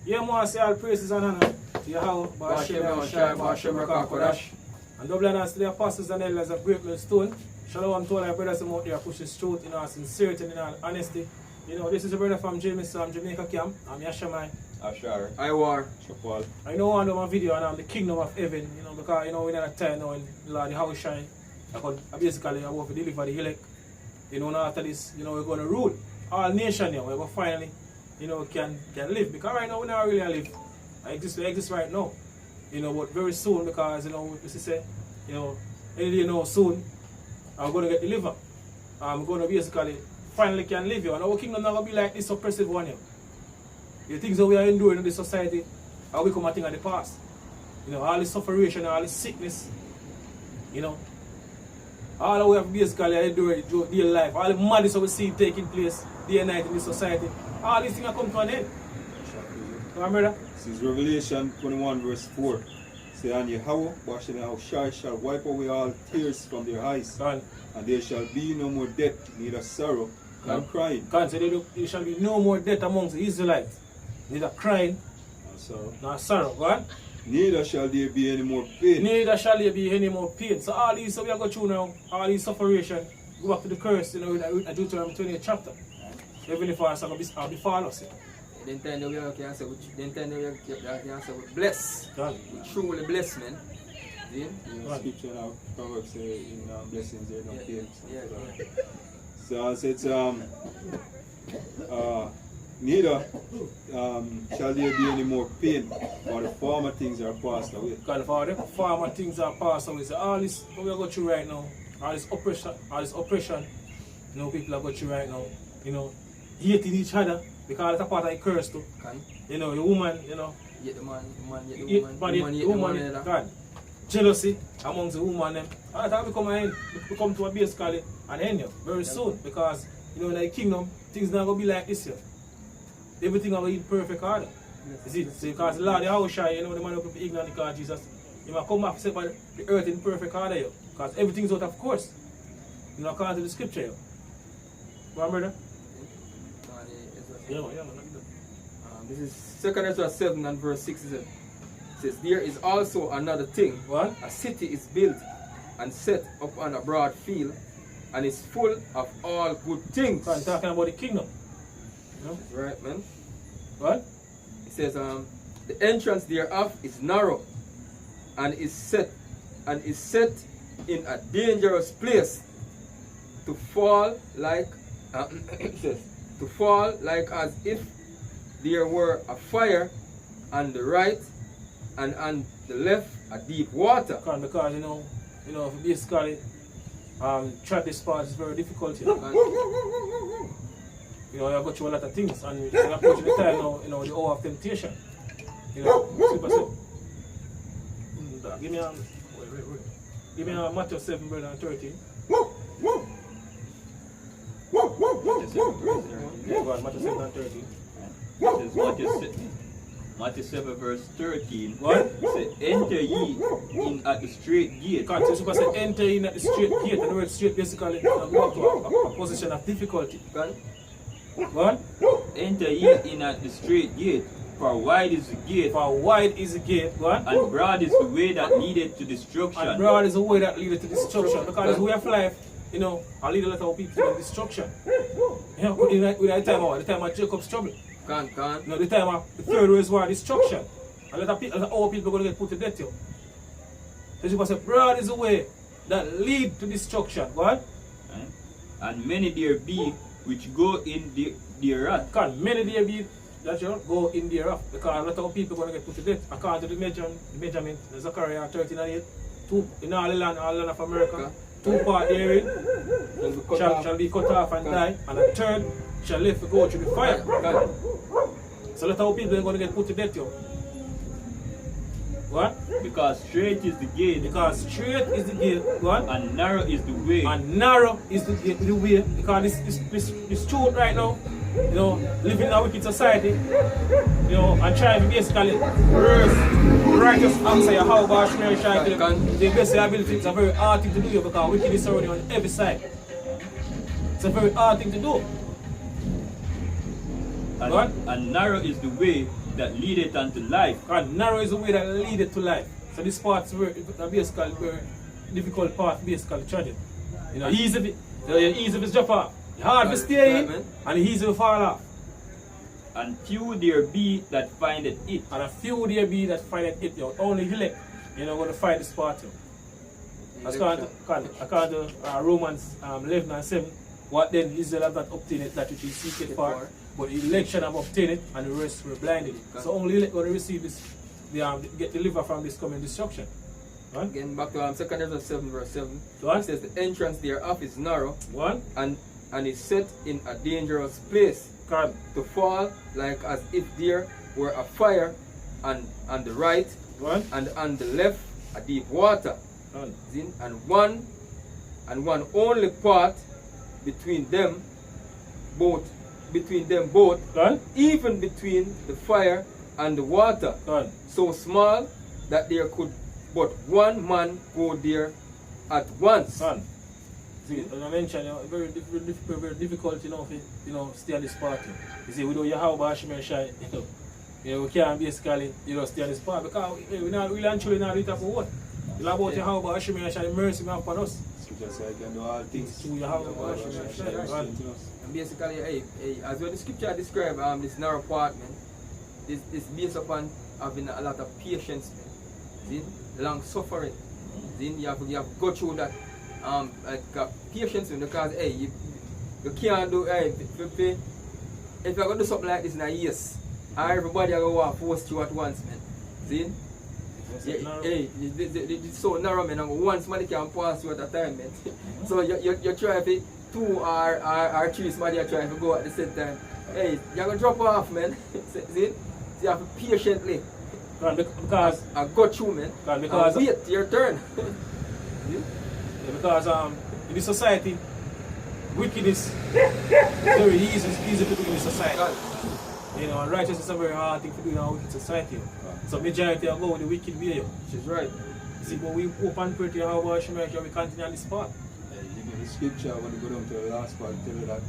Yeah, man, say all praises and honor to Yahweh, Bashem, Kodash. And double honors to the apostles and elders of Great Millstone. Shalom to all our brothers out there pushing truth in our sincerity and in our honesty. You know, this is a brother from Jamaica camp. I'm Yashamai. Ashar. I war. Chapal. I know I do my video and I'm the kingdom of heaven, you know, because you know we're in a time now in the Lord, the house shine. I basically want to deliver the elect. You know, now after this, you know, we're going to rule all nations here. We're going to finally, you know, can live. Because right now we're not really live. We exist right now. You know, but very soon, because, you know, as you say, you know, any day now soon, I'm going to get delivered. I'm going to basically finally can live here. And our kingdom not going to be like this oppressive one here. The things that we are enduring in this society are become a thing of the past. You know, all the suffering, all the sickness, you know, all that we have basically endured through daily life, all the madness that we see taking place day and night in this society, all these things are come to an end. Come on, brother? This is Revelation 21 verse 4. Say, and Yahweh, Bashem shall wipe away all tears from their eyes, and there shall be no more death, neither sorrow, nor crying. God said there shall be no more death amongst the Israelites, neither crying, nor sorrow. God? Neither shall there be any more pain. Neither shall there be any more pain. So all these we are going through now, all these suffering, go back to the curse, you know, in Deuteronomy 28 chapter. Heavenly Father will befall us. Then time we can say with bless. Truly bless, man. See? Scripture now, Proverbs say in blessings there no pain. Yeah. So as it's neither shall there be any more pain, for the former things are passed away. Because the former things are passed away. So all this what we are going through right now, all this oppression, you know, people are going through right now, you know, hating each other, because it's a part of the curse too. You know, the woman, you know. Yet the man, the woman, God. Jealousy amongst the woman them. All that will come to a basically an end here, very soon, because you know in the kingdom things not gonna be like this here. Everything will be in perfect order. Yes. You see, so because the Lord the house shy, you know, the man will be ignorant because Jesus, he might come back set by the earth in perfect order here. Because everything's out of course. You know, according to the scripture here. Go on, brother. This is 2 Ezra 7 and verse 6. It says, there is also another thing. What? A city is built and set upon a broad field, and is full of all good things. I'm talking about the kingdom. You know? Right, man. What? It says, the entrance thereof is narrow, and is set in a dangerous place, to fall like it says, to fall like as if there were a fire on the right and on the left a deep water. Because you know, basically, track this part is very difficult here. You know, you go through a lot of things, and you approach the time now, you know, the hour of temptation. You know, super simple. Give me Matthew 7, brother, and 13. Yeah, go on, Matthew 7 and 13. It says Matthew 7 verse 13. What? It says, enter ye in at the straight gate. God, so super say enter in at the straight gate, and the word straight basically go to a position of difficulty. What? Enter ye in at the straight gate, for wide is the gate. For wide is the gate, what? And broad is the way that leadeth to destruction. And broad is the way that leadeth to destruction. Because the way of life, you know, I lead a lot of people to destruction. You know, with the time of Jacob's trouble. Can't. No, the time of the third race war, destruction. A lot of people are going to get put to death here. So you say, broad is the way that lead to destruction. What? And many there be which go in the wrath. Because many there be that you go in the wrath. Because a lot of people are going to get put to death. According to the measurement, Zechariah 13 and 8, in all the land of America, 2 parts therein shall be cut off and die, and a third shall live to go through the fire. So a lot of people are going to get put to death here. What? Because straight is the gate. Because straight is the gate. What? And narrow is the way. And narrow is the way. Because this truth right now, you know, living in a wicked society, you know, and trying to basically reverse righteous answer your how about Shmeri trying to the best ability. It's a very hard thing to do because wicked is surrounding on every side. It's a very hard thing to do. And narrow is the way that leadeth unto life. And narrow is the way that leadeth to life. So this part's where the basically where difficult part basically tragic. You know, easy if it's drop off. Hard to stay in and easy to fall off. And few there be that findeth it. And a few there be that findeth it. You only elect, you know, going to find this part. As according to Romans 11 and 7, what then Israel have not obtained it, that which is secret part, but the election have obtained it, and the rest were blinded. So only elect going to receive this, get delivered from this coming destruction. Right? Again, back to 2 Corinthians 7 verse 7. Right? It says the entrance thereof is narrow, One. and is set in a dangerous place, God. to fall like as if there were a fire on the right, One. and on the left a deep water. One. And one only part between them both, God. even between the fire and the water, God. so small that there could but one man go there at once. Son. See, as I mentioned, you know, very difficult, you know, stay on this party. You see, without Yahweh Hashem and Shai, you know, we can't basically, you know, stay on this party because we not really and truly not do it for what? It's about Yahweh Hashem and Shai, the mercy man upon us. So just like I can do all things Through Yahweh Hashem and Shai, right? And basically, as well the scripture describe this narrow part, man, this based upon having a lot of patience, man. See? Long suffering. Then you have to go through that like patience, because you can't do if you're gonna do something like this in a years, everybody are gonna want to force you at once, man. See? It's so narrow, man, and one somebody can pass you at a time, man. So you try to 2 or 3 somebody are trying to go at the same time. Hey, you're gonna drop off, man. See? So you have to patiently Because I got you, man. Because wait your turn. Because in this society, wickedness is very easy to do in this society. You know, and righteousness is a very hard thing to do in our wicked society. So majority are go with the wicked behavior. She's right. See, but we hope and pray to Yahweh Hashem we continue on this path. The scripture, when you go down to the last part, tell you that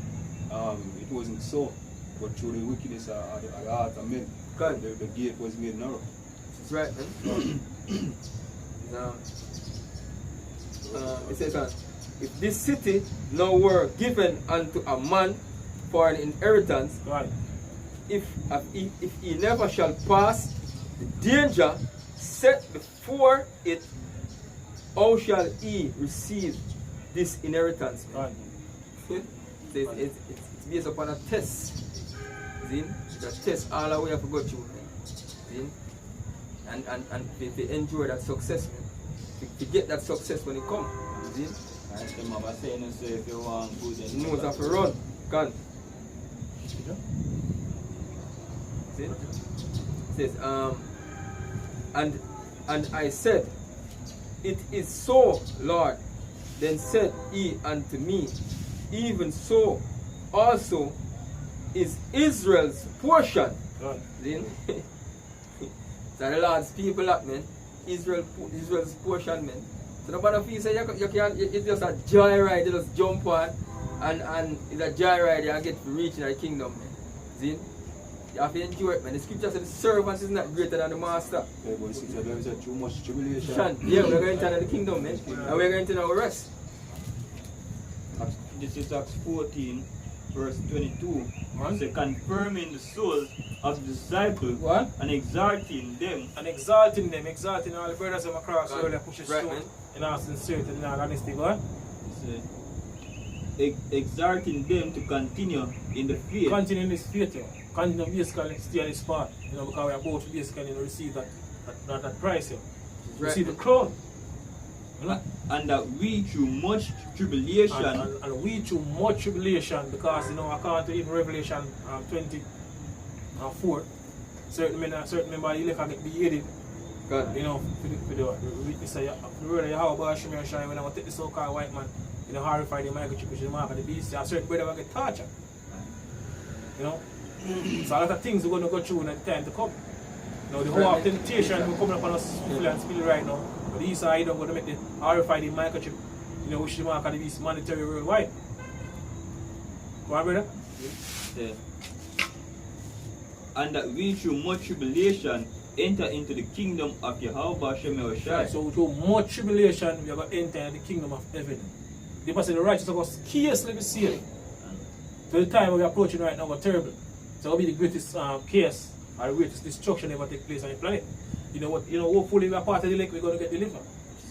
it wasn't so, but through the wickedness of the heart of men, the gate was made narrow. That's right, man. It says, if this city now were given unto a man for an inheritance, right, if he never shall pass the danger set before it, how shall he receive this inheritance? Right. It's based upon a test. See? The test all the way have to go through. See? And they enjoy that success, man. To get that success when it comes. See? And the mama saying, so if you want good, then you have to run. Can. See? It says, and I said, it is so, Lord. Then said he unto me, even so also is Israel's portion. See? So the Lord's people up, man. Israel's portion, man. So nobody feel say you can't, it's just a joyride, you just jump on and it's a joyride you get to reach in the kingdom, man. See? You have to enjoy it, man. The scripture says the servant is not greater than the master. Yeah, but there is too much tribulation. Yeah, we're going to enter the kingdom, man. And we're going to know rest. This is Acts 14, verse 22. So confirming the souls of the disciples and exalting them. Exalting all the brothers of across the world, push right, stone in our sincerity and our honesty, God. Exalting them to continue in the faith. Continue in this faith, yo. Continue basically stay on this path, you know, because we are both basically receive that price, yo. Receive the crown. You know? And that we through much tribulation. And we through much tribulation, because, you know, according to even Revelation 20:4, certain men by the elect get beheaded. God. You know, for the witness of the word of Yahweh Hashem and Shai, when I want to take the so-called white man, you know, horrify the microchip, which is the mark of the beast, and certain brother will get tortured. You know? So a lot of things we're going to go through in the time to come. You know, the whole of temptation will come upon us fully and speedily right now. But the east side are going to make the horrify the microchip, you know, which is the mark of the beast mandatory worldwide. Go on, brother? Yeah. and that we through much tribulation enter into the kingdom of Yahweh Hashem Yahushua. So through much tribulation, we are going to enter the kingdom of heaven. The person, the righteous of us, scarcely be saved. So the time we are approaching right now is terrible. So it will be the greatest chaos or the greatest destruction ever take place on the planet. You know what? Hopefully we are part of the lake, we're going to get delivered.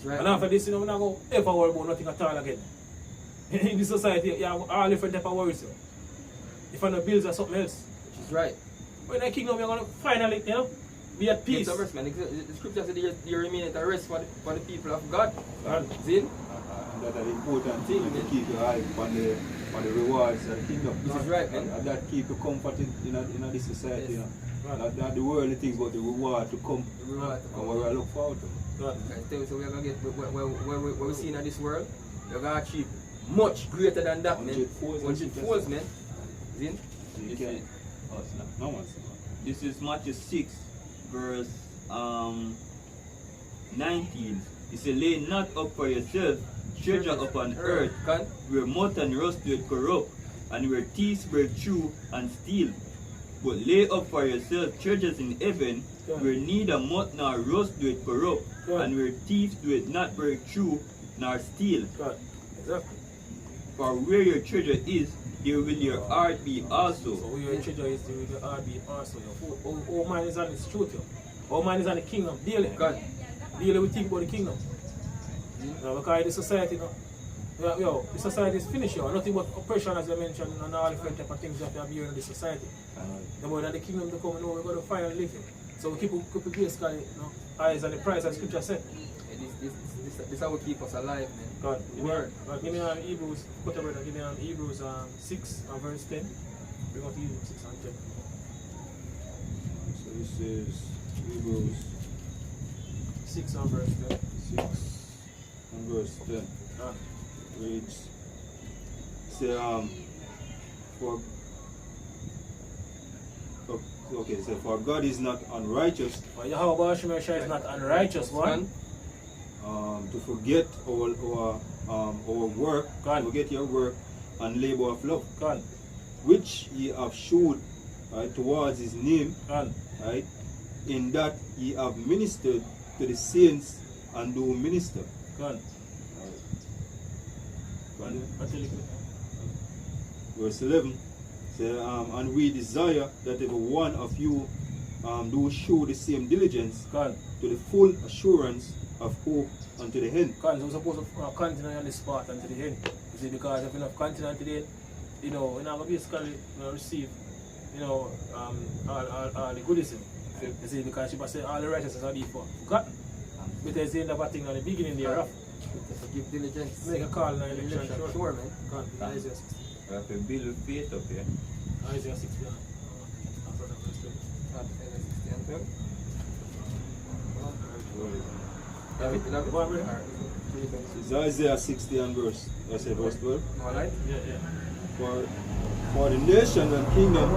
Right. And after this, we're not going to ever worry about nothing at all again. In this society, you have all different type of worries. If I know bills or something else. Which is right. But in the kingdom, we're going to finally, be at peace. Rest, man. The scripture said you remain at rest for the people of God. See? And that's an important thing to keep your eye on the rewards of the kingdom. Which is right, man. And that keep you comforted in this society. Yes. That the worldly things about the reward to come. And what we look forward to. Right. So we're going to get what we see in this world, we're going to achieve much greater than that, man. 100 folds, man. See? This is Matthew 6, verse 19. It says, lay not up for yourself treasure upon earth, where moth and rust do corrupt, and where thieves break through and steal. But lay up for yourself treasures in heaven, where neither moth nor rust do it corrupt, and where thieves do it not break through nor steal. Exactly. For where your treasure is, there will your heart be also. So where your treasure is, there will your heart be also. All man is on the truth. All man is on the kingdom daily. Daily we think about the kingdom. Because the society, the society is finished. Nothing but oppression, as I mentioned, and all different type of things that we have here in the society. The more that the kingdom to come, we're going to finally live it. So we keep basically, eyes on the prize, as scripture said. This is how we keep us alive, man. God, give me Hebrews, give me Hebrews 6 and verse 10. Bring up Hebrews 6 and 10. So this is Hebrews 6 and verse 10. 6 and verse 10. Reads, say, for God is not unrighteous. But Yahweh Hashem is not unrighteous, one. To forget our work, forget your work and labor of love, which ye have showed towards his name, right, in that ye have ministered to the saints and do minister. Verse 11 says, and we desire that every one of you do show the same diligence to the full assurance of hope unto the end. We're supposed to continue on this path unto the end. You see, because if we not continue unto the end, we're not going to basically receive, all the goodness. You see, because she say all the righteousness are before forgotten. But there's the end of a thing on the beginning thereof. Give diligence. Make a call in the election. Sure, man. Isaiah 60. We have to build with faith up here. Isaiah 60. It's Isaiah 60 and verse 12. Alright? Yeah. For the nation and kingdom.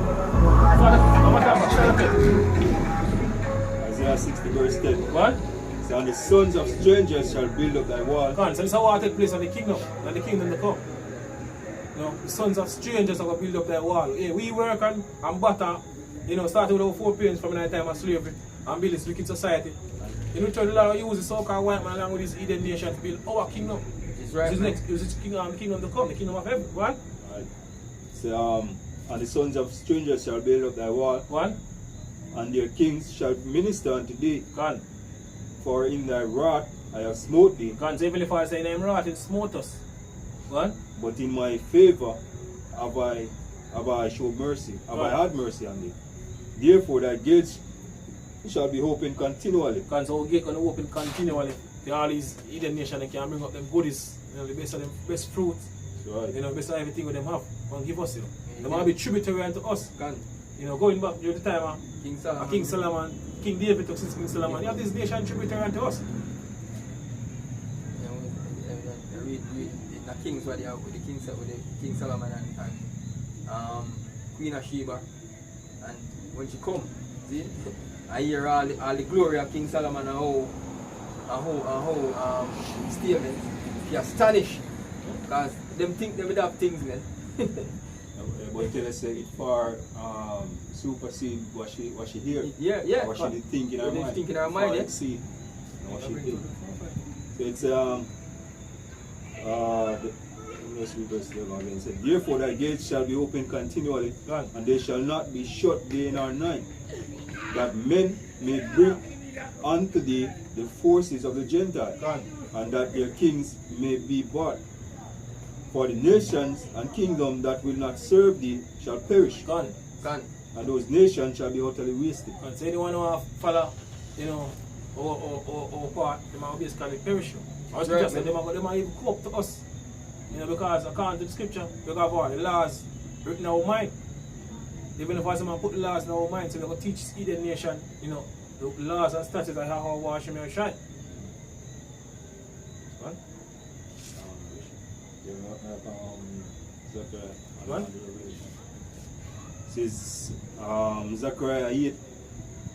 Isaiah 60 verse 10. What? So, and the sons of strangers shall build up thy wall. So this is how I take place in the kingdom. And the kingdom to come. The sons of strangers are going to build up their wall. Hey, we work and butter, started with our 4 parents from the time of slavery and build this wicked society. In return, the Lord use the so-called white man along with this Eden nation to build our kingdom. It's right. It was the kingdom to come, the kingdom of heaven. What? Right. So, and the sons of strangers shall build up thy wall. What? And their kings shall minister unto thee. God. For in thy wrath I have smote thee. God, so even if I say in thy wrath, it smote us. What? But in my favor have I showed mercy, I had mercy on thee. Therefore thy gates shall be open continually. Because our gate going to open continually. All these Eden nation, they can bring up them goodies, the best of them, best fruit, right. Best of everything with them have, and give us, They want to be tributary unto us. God. Going back during the time of King Solomon, King David took since King Solomon, you have this nation tributary unto us. Read the kings what they have with the King Solomon and Queen of Sheba, and when she come, see, I hear all the glory of King Solomon and how statement. She astonished because them think they would have things, man. but tell us it far supersede what she hear. Yeah. What she did think in her What mind. they think in her mind, Far yeah. exceed what she did. So it's therefore thy gates shall be open continually, and they shall not be shut day nor night, that men may bring unto thee the forces of the Gentiles, and that their kings may be bought. For the nations and kingdom that will not serve thee shall perish, Gone. and those nations shall be utterly wasted. And so anyone who have follow, you know, or part, they might basically perish. Or That's right, just man. they might even come up to us. You know, because according to the scripture, because of our the laws written in our mind. Even if someone put the laws in our mind, so we're going to teach Eden nation, you know, the laws and statutes of how wash and shine. What? What? Says Zechariah 8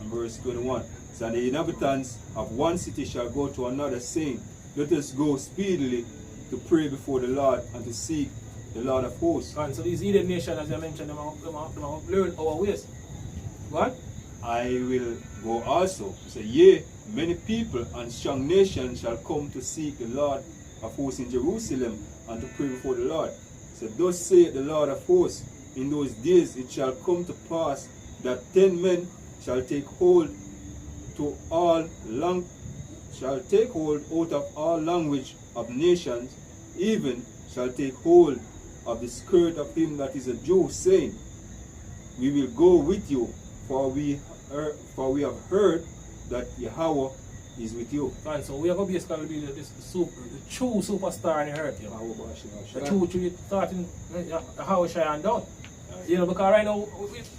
and verse 21. So the inhabitants of one city shall go to another, saying, let us go speedily to pray before the Lord and to seek the Lord of hosts. And so these Eden nation, as I mentioned, they might learn our ways. What? I will go also. So yea, many people and strong nations shall come to seek the Lord of hosts in Jerusalem and to pray before the Lord. So thus saith the Lord of hosts, in those days it shall come to pass that 10 men shall take hold out of all language of nations, even shall take hold of the skirt of him that is a Jew, saying, we will go with you, for we have heard that Yahweh is with you. And so we are going to basically be the true superstar in the earth. You know? The true starting how shine and down. You know, because right now,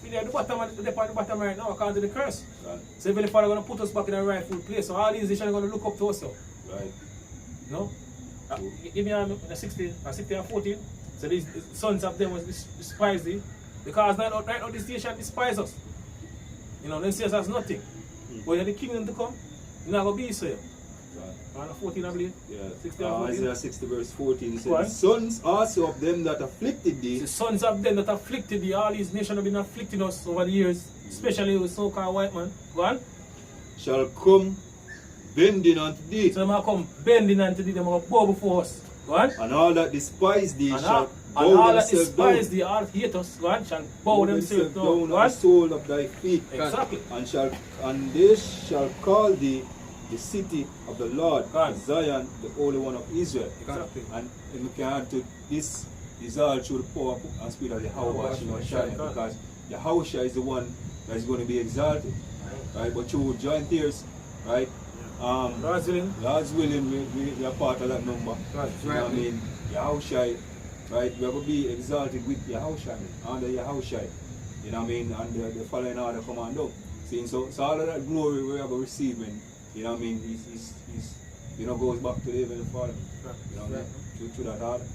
we are at the bottom right now, according to the curse. Right. So even the Father is going to put us back in the rightful place. So all these nations are going to look up to us. So. Right. You know? Give me the 16 and 14. So these sons of them was despise thee. Because right now this nation despise us. You know, they see us as nothing. But when the kingdom to come, you're not going to be so. Right. 14, I believe. Yeah. 60 and 14. Isaiah 60 verse 14 says, What? the sons also of them that afflicted thee The sons of them that afflicted thee, all these nations have been afflicting us over the years, especially with so-called white man. Go on. shall come bending unto thee, So they might come bending unto thee, they might bow before us. Go on. and all that despise thee And shall all bow that themselves despise down. thee, all that hate us, go on, shall bow themselves down. down Go at on. the sole of thy feet, Exactly. and they shall call thee the city of the Lord, God. Zion, the Holy One of Israel. Exactly. And we can add to this is all through the power and spirit of Yahweh, because Yahweh is the one that is going to be exalted, right? But through joint tears, right? God's willing. We are part of that number. Right. You know what I mean? Yahweh, right? We are going to be exalted with Yahweh, under Yahweh. You know what I mean? And the following order command down. See, so all of that glory we are going to receive, and you know what I mean? He's you know, goes back to the Heavenly Father. You know what I mean? Through that order.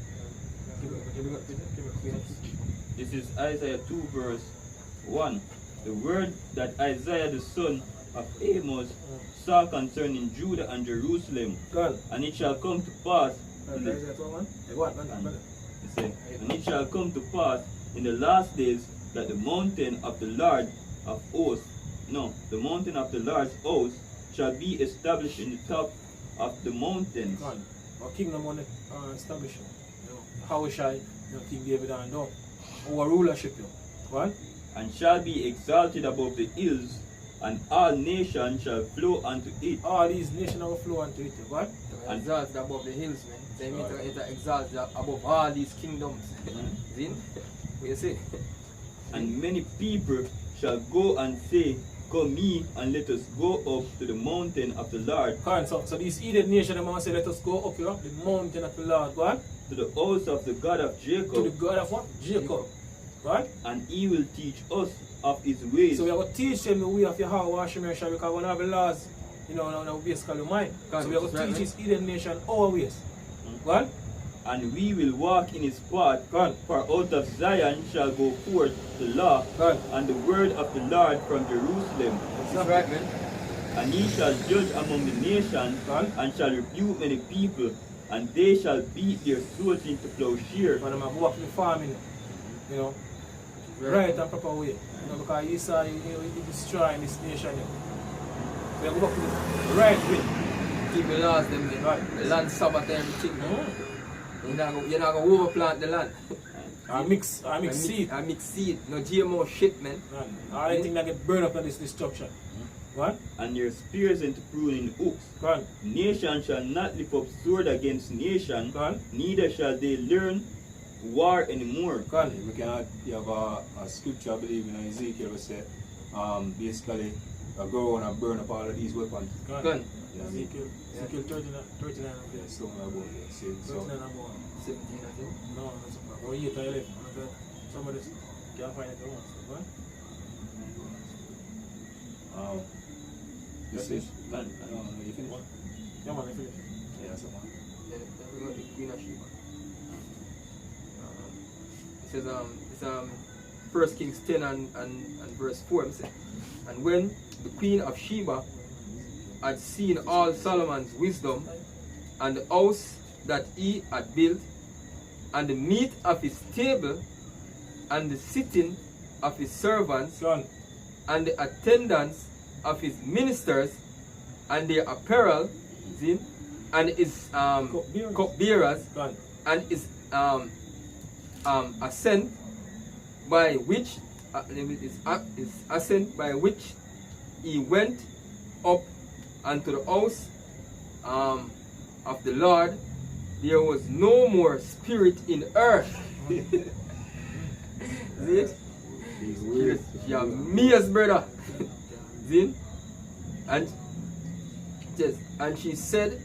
This is Isaiah 2 verse 1. The word that Isaiah the son of Amos saw concerning Judah and Jerusalem. God. And it shall come to pass in the, and it shall come to pass in the last days that the mountain of the Lord of hosts, the mountain of the Lord's host shall be established in the top of the mountains. God. Our kingdom on establishing. You know, how shall King David and down. Our rulership, you know. What? And shall be exalted above the hills, and all nations shall flow unto it. All these nations will flow unto it. What? And exalted above the hills, man. They mean to exalt above all these kingdoms. See? What you say? And many people shall go and say, come ye, and let us go up to the mountain of the Lord, So these Eden nation, they might say, let us go up here, the mountain of the Lord. What? to the house of the God of To the Jacob, God of what? Jacob. What? and he will teach us of his ways. So we are going to teach them the way of Yahweh, because we have the laws, you know, now basically mine. So we are going to teach this Eden nation our ways. What? And we will walk in his path, God. for out of Zion shall go forth the law God. and the word of the Lord from Jerusalem. That's right, man. And he shall judge among the nations, God. and shall rebuke many people, and they shall beat their swords into plowshare. And I'm going to go up to the farming, you know. right and proper way. You know, because he saw he destroying this nation. We have to work with the right way. Keep the laws, them, the land Sabbath everything. You're not going to overplant the land. I mix seed. I mix seed. No GMO shit, man. All the things that get burned up in this destruction. What? And your spears into pruning hooks. God. Nation shall not lift up sword against nation, God. neither shall they learn war anymore. God. We cannot have a scripture, I believe, in Ezekiel, that say, basically, go and burn up all of these weapons. God. Ezekiel 39 Yeah, something about it. So, 39 number 1. 17, I think. No, that's a problem. 8 or 11. Some of this can't find it at once. What? this is, you finish? Yeah, man, I finished. Yeah, that's the one. Yeah, we got the Queen of Sheba. It says, it's 1 Kings 10 and verse 4. It says, and when the Queen of Sheba had seen all Solomon's wisdom and the house that he had built, and the meat of his table, and the sitting of his servants, and the attendance of his ministers, and their apparel, and his cupbearers, and his ascent by which he went up unto the house of the Lord, there was no more spirit in earth. See it? You're amazed, brother. See? And yes, and she said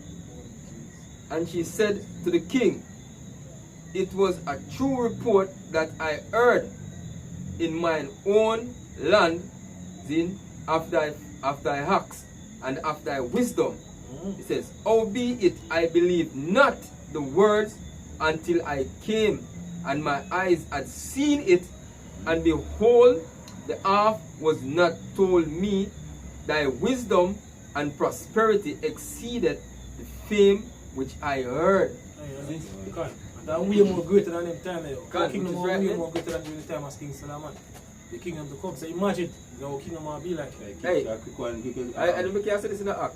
to the king, it was a true report that I heard in mine own land, after I asked and after thy wisdom. It says, albeit I believe not the words until I came, and my eyes had seen it, and behold, the half was not told me. Thy wisdom and prosperity exceeded the fame which I heard. That way more greater than them time. The kingdom is right, way more greater than during the time of King Solomon. The kingdom to come. So imagine the kingdom will be like. Hey, and we can say this in the act.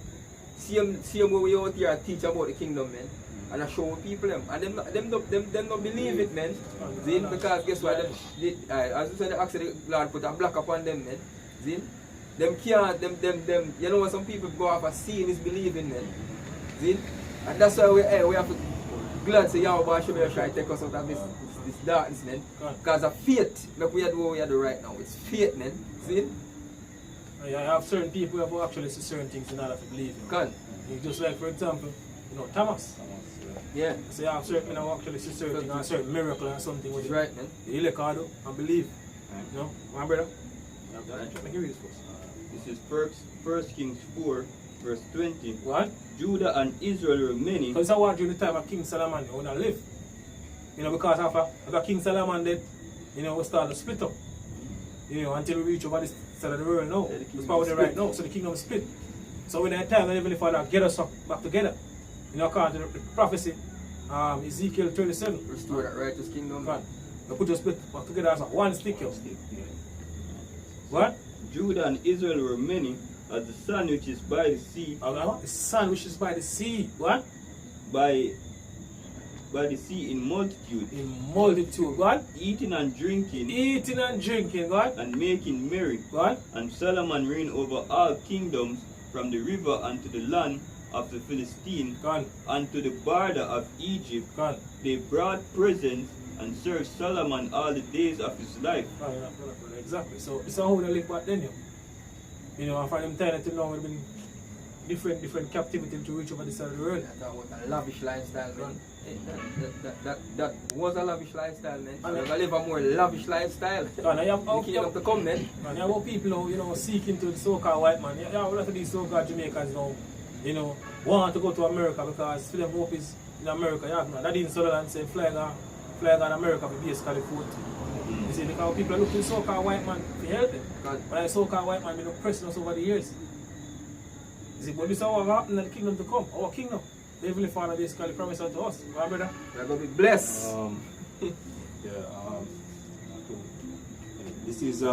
Same way we out here teach about the kingdom, man. And I show people them. And them don't believe it, man. Because guess what? As you said, the act the Lord put a block upon them, man. Them can't, you know, some people go off a seeing is believing, man. And that's why we have to glad say Yahweh should be trying to take us out of this darkness, man. Because of faith, like we are doing what we are doing right now. It's faith, man. See? I have certain people who have actually see certain things in order to believe. Just like, for example, you know, Thomas. Yeah. So you have certain people who actually see certain things, a certain miracle or something with it. Right, man. You look at it and believe. You know, my brother. Let me hear this first. This is 1 Kings 4, verse 20. What? Judah and Israel were many. Because I want during the time of King Solomon, when I live. You know, because after King Solomon dead, you know, we start to split up. You know, until we reach over this side of the world now. It's probably right now, so the kingdom is split. So when that time, the Heavenly Father get us back together. You know, according to the prophecy, Ezekiel 37. Restore that righteous kingdom. They put us back together as one stick. What? Judah and Israel were many, as the sun which is by the sea. The sun which is by the sea. What? By the sea in multitude. In multitude. What? Eating and drinking. Eating and drinking. What? And making merry. What? And Solomon reigned over all kingdoms from the river unto the land of the Philistine, unto the border of Egypt. They brought presents and served Solomon all the days of his life. Exactly. So it's how they live back then. You know, and from them time to now, we've been different captivity to reach over the side of the world. That was a lavish lifestyle, man. That was a lavish lifestyle, man. We're going to live a more lavish lifestyle. And I have to come, man. And you have people now, you know, seeking to the so-called white man. You have a lot of these so-called Jamaicans now, you know, want to go to America because for them hope is in America. You have that in Sutherland say flag on America for basically food. You see, because people are looking so-called white man to help them. But the so-called white man been oppressing us over the years. You see, but this is what happened in the kingdom to come, our kingdom. The Heavenly Father basically promised unto us. Right, brother? We're going to be blessed. This is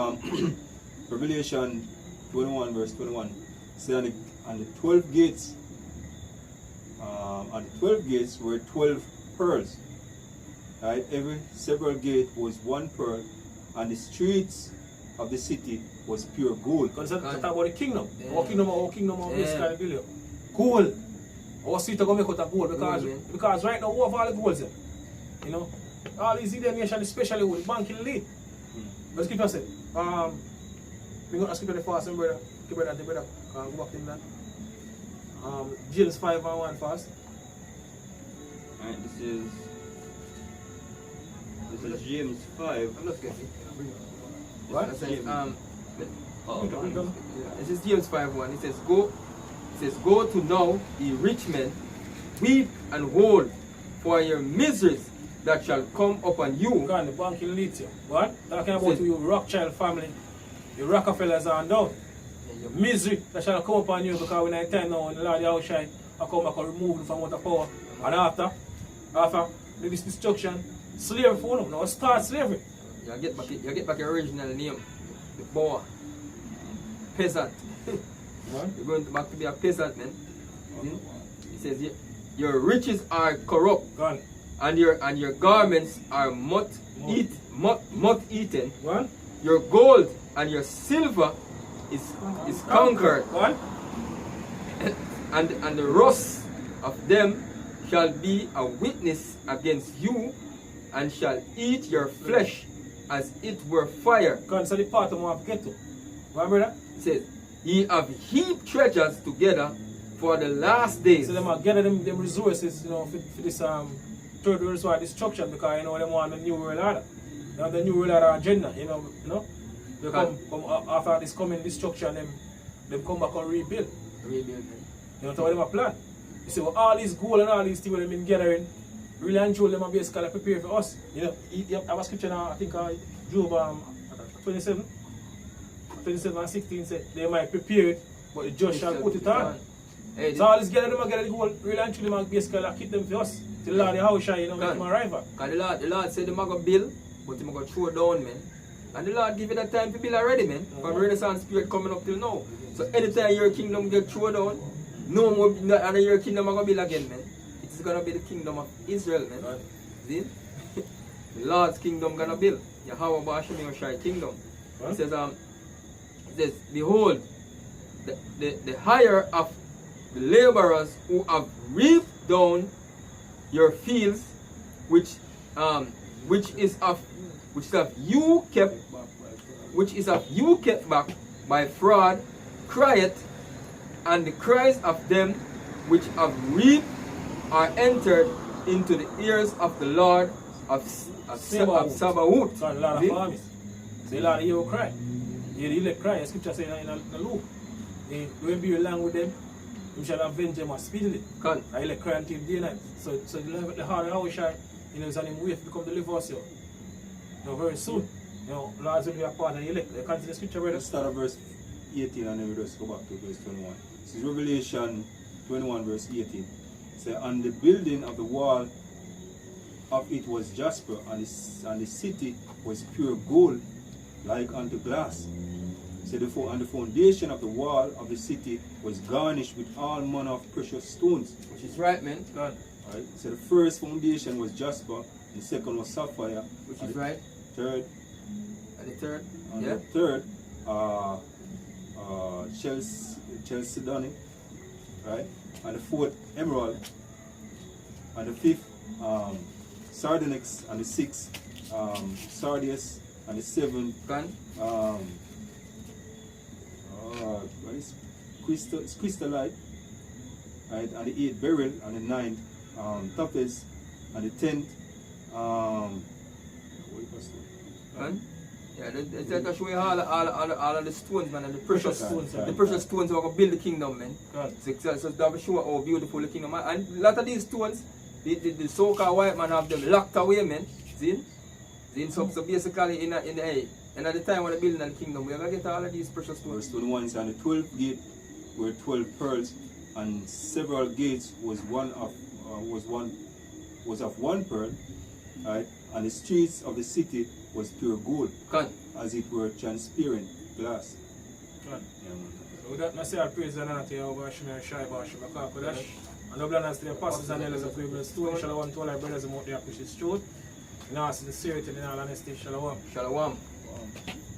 Revelation 21 verse 21. Say on the 12 gates, on the 12 gates were 12 pearls. Right? Every several gate was one pearl, and the streets of the city was pure gold. Because that's about the kingdom. Our kingdom of this kind of billion. Gold. Our street are going to make out of gold because right now we have all the golds there. You know? All these Indian nations, especially with the banking elite. Let's keep on saying. We're going to skip the fast, brother. Keep it at the brother. Go back in that. James 5 and 1 fast. Alright, this is James 5. I'm not getting it. What? It says, Oh, this is James 5:1. It says, go to now, ye rich men, weep and wail for your miseries that shall come upon you. God, the bank elite you. What? Talking about your Rothschild family, the Rockefellers and down. Your misery that shall come upon you because when I turn now and the Lord Yahushua I come back and remove them from out of power. And after this destruction, slavery for them. Now start slavery. You get back your original name. The boy. Peasant. What? You're going back to be a peasant, man. It says your riches are corrupt. Gone. And your garments are moth eaten. What? Your gold and your silver is conquered. What? And the rust of them shall be a witness against you, and shall eat your flesh as it were fire. God, so the part I want to get to. What, brother? It says, ye have heaped treasures together for the last days. So them are gather them resources, you know, for this third world war destruction because you know them want the new world order. They have the new world order agenda, you know. They come after this coming destruction, them come back and rebuild. You know what them a plan. You see, well, all these gold and all these things they've been gathering, really and truly them are basically prepare for us. You know, you have a scripture now, I think Job 27 and 16 said they might prepare it, but the judge shall put it on. Hey, So all these guys them are getting the gold, really and truly them basically keep them for us. Till the Lord Yahushua, you know, make them arrive. Because the Lord said they might go build, but they might go throw down, man. And the Lord give you that time to build already, man. From Renaissance period coming up till now. So anytime your kingdom get thrown down, no more other your kingdom are going to build again, man. It's going to be the kingdom of Israel, man. Right. See? The Lord's kingdom going to build. Yahweh Basham Yoshai kingdom. Right. It says, behold, the hire of the laborers who have reaped down your fields, which is of you kept back by fraud, crieth, and the cries of them which have reaped are entered into the ears of the Lord of Sabaoth. So a lot of armies. So a lot of you cry. You let cry. The scripture says in the Luke. When be along with them, you shall avenge them speedily. I let cry until day and night. So the heart of Yahushua, you know, is on him way to become the deliver us. You know, very soon. You know, Lord will be a part of the elect. You continue the scripture, brother. Let's start at verse 18 and then we just go back to verse 21. This is Revelation 21 verse 18. Say, and the building of the wall of it was jasper, and the city was pure gold, like unto glass. Say, and the foundation of the wall of the city was garnished with all manner of precious stones. Which is right, man. God. Right? So the first foundation was jasper, the second was sapphire, Which is right. Third, And the third, and yeah. the third, chalcedony, right? And the fourth, emerald. And the fifth, sardonyx. And the sixth, sardius. And the seventh, what is crystallite, right? And the eighth, beryl. And the ninth, topaz. And the 10th, yeah, it's like I show you all of the stones, man, and the precious stones. Right. The precious stones are going to build the kingdom, man. God. So that will show how beautiful the kingdom is. And a lot of these stones, the so-called white man have them locked away, man. See? So basically, in at the time when they're building the kingdom, we're going to get all of these precious stones. Verse 21 says, and the 12th gate were 12 pearls, and several gates was of one pearl, right? And the streets of the city was pure gold. Can. as it were transparent glass. Good. Yeah, man. So with that, I say I praise the Lord to you, Bashim and Shai Bashim, Kodash. And the blessings to the apostles and elders of Bible Stone. Shalom to all our brothers and out there, which is truth. And I ask the sincerity and all honesty. Shalom. Shalom. Wow.